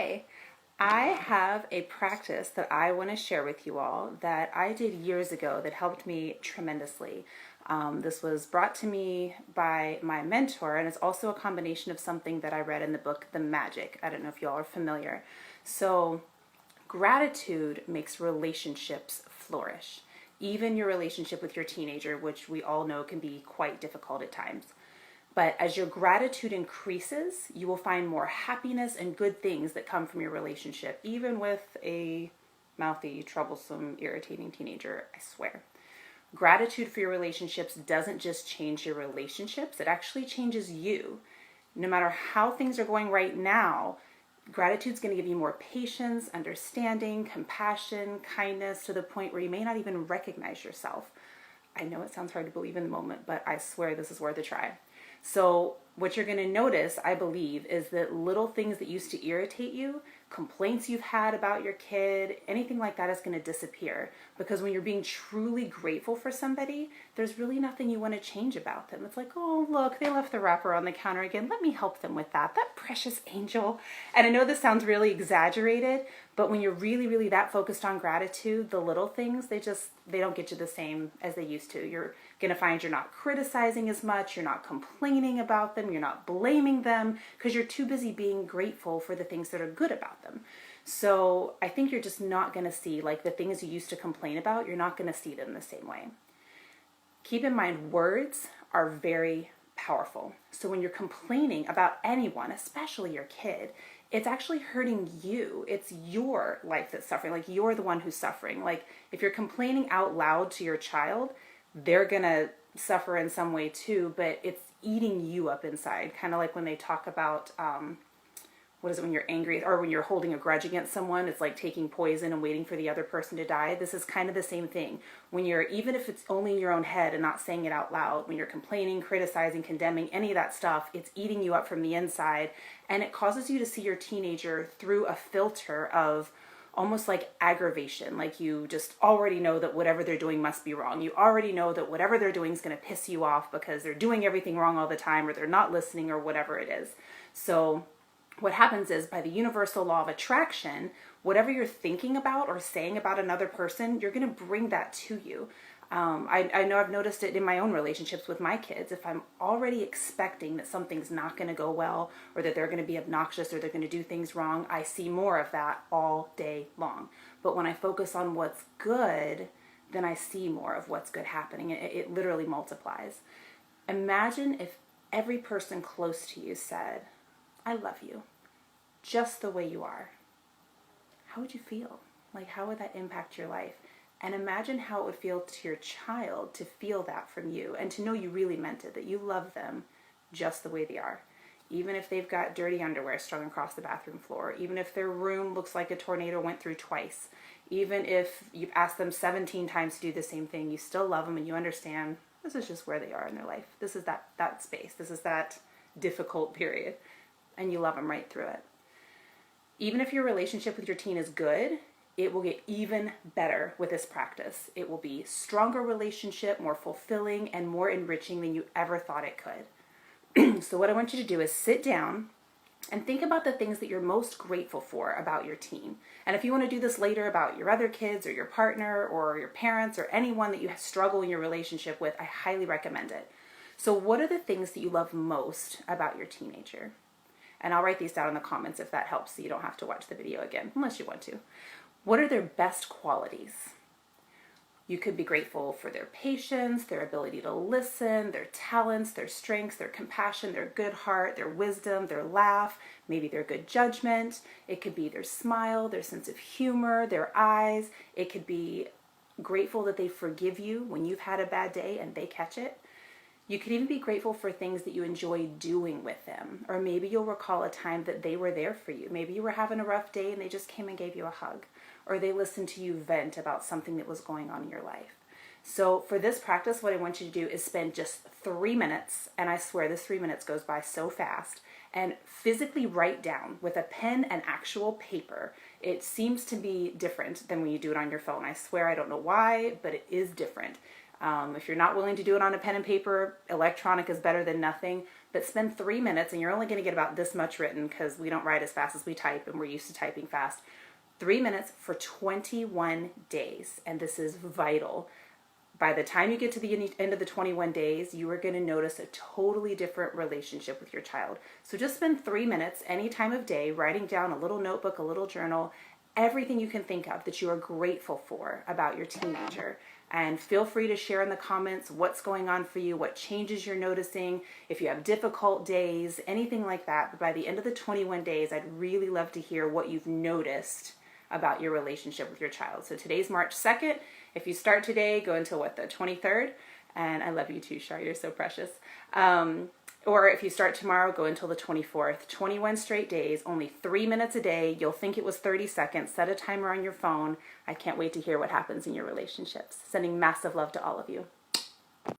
Hi, I have a practice that I want to share with you all that I did years ago that helped me tremendously. This was brought to me by my mentor, and it's also a combination of something that I read in the book, The Magic. I don't know if you all are familiar. So, gratitude makes relationships flourish, even your relationship with your teenager, which we all know can be quite difficult at times. But as your gratitude increases, you will find more happiness and good things that come from your relationship, even with a mouthy, troublesome, irritating teenager, I swear. Gratitude for your relationships doesn't just change your relationships, it actually changes you. No matter how things are going right now, gratitude's going to give you more patience, understanding, compassion, kindness to the point where you may not even recognize yourself. I know it sounds hard to believe in the moment, but I swear this is worth a try. So what you're going to notice, I believe, is that little things that used to irritate you, complaints you've had about your kid, anything like that is going to disappear. Because when you're being truly grateful for somebody, there's really nothing you want to change about them. It's like, oh, look, they left the wrapper on the counter again. Let me help them with that. That precious angel. And I know this sounds really exaggerated, but when you're really, really that focused on gratitude, the little things, they don't get you the same as they used to. You're going to find you're not criticizing as much, you're not complaining about them, you're not blaming them, because you're too busy being grateful for the things that are good about them. So I think you're just not going to see, like the things you used to complain about, you're not going to see them the same way. Keep in mind, words are very powerful. So when you're complaining about anyone, especially your kid, it's actually hurting you. It's your life that's suffering. Like, you're the one who's suffering. Like, if you're complaining out loud to your child, they're gonna suffer in some way too, but it's eating you up inside. Kind of like when they talk about, what is it, when you're angry or when you're holding a grudge against someone, it's like taking poison and waiting for the other person to die. This is kind of the same thing. When you're, even if it's only in your own head and not saying it out loud, when you're complaining, criticizing, condemning, any of that stuff, it's eating you up from the inside, and it causes you to see your teenager through a filter of almost like aggravation. Like, you just already know that whatever they're doing must be wrong. You already know that whatever they're doing is going to piss you off because they're doing everything wrong all the time, or they're not listening, or whatever it is. So what happens is, by the universal law of attraction, whatever you're thinking about or saying about another person, you're going to bring that to you. I know I've noticed it in my own relationships with my kids. If I'm already expecting that something's not going to go well, or that they're going to be obnoxious, or they're going to do things wrong, I see more of that all day long. But when I focus on what's good, then I see more of what's good happening. It literally multiplies. Imagine if every person close to you said, I love you, just the way you are. How would you feel? Like, how would that impact your life? And imagine how it would feel to your child to feel that from you, and to know you really meant it, that you love them just the way they are. Even if they've got dirty underwear strung across the bathroom floor, even if their room looks like a tornado went through twice, even if you've asked them 17 times to do the same thing, you still love them, and you understand this is just where they are in their life. This is that space. This is that difficult period. And you love them right through it. Even if your relationship with your teen is good, it will get even better with this practice. It will be stronger relationship, more fulfilling, and more enriching than you ever thought it could. So what I want you to do is sit down and think about the things that you're most grateful for about your teen. And if you want to do this later about your other kids, or your partner, or your parents, or anyone that you struggle in your relationship with, I highly recommend it. So what are the things that you love most about your teenager? And I'll write these down in the comments if that helps, so you don't have to watch the video again, unless you want to. What are their best qualities? You could be grateful for their patience, their ability to listen, their talents, their strengths, their compassion, their good heart, their wisdom, their laugh, maybe their good judgment. It could be their smile, their sense of humor, their eyes. It could be grateful that they forgive you when you've had a bad day and they catch it. You could even be grateful for things that you enjoy doing with them. Or maybe you'll recall a time that they were there for you. Maybe you were having a rough day and they just came and gave you a hug. Or they listened to you vent about something that was going on in your life. So for this practice, what I want you to do is spend just 3 minutes, and I swear this 3 minutes goes by so fast, and physically write down with a pen and actual paper. It seems to be different than when you do it on your phone. I swear, I don't know why, but it is different. If you're not willing to do it on a pen and paper, electronic is better than nothing. but spend 3 minutes, and you're only going to get about this much written because we don't write as fast as we type and we're used to typing fast. 3 minutes for 21 days, and this is vital. By the time you get to the end of the 21 days, you are going to notice a totally different relationship with your child. So just spend 3 minutes any time of day writing down a little notebook, a little journal, everything you can think of that you are grateful for about your teenager. And feel free to share in the comments what's going on for you, what changes you're noticing, if you have difficult days, anything like that. But by the end of the 21 days, I'd really love to hear what you've noticed about your relationship with your child. So today's March 2nd. If you start today, go until the 23rd. And I love you too, Shar. You're so precious. Or if you start tomorrow, go until the 24th. 21 straight days, only 3 minutes a day. You'll think it was 30 seconds. Set a timer on your phone. I can't wait to hear what happens in your relationships. Sending massive love to all of you.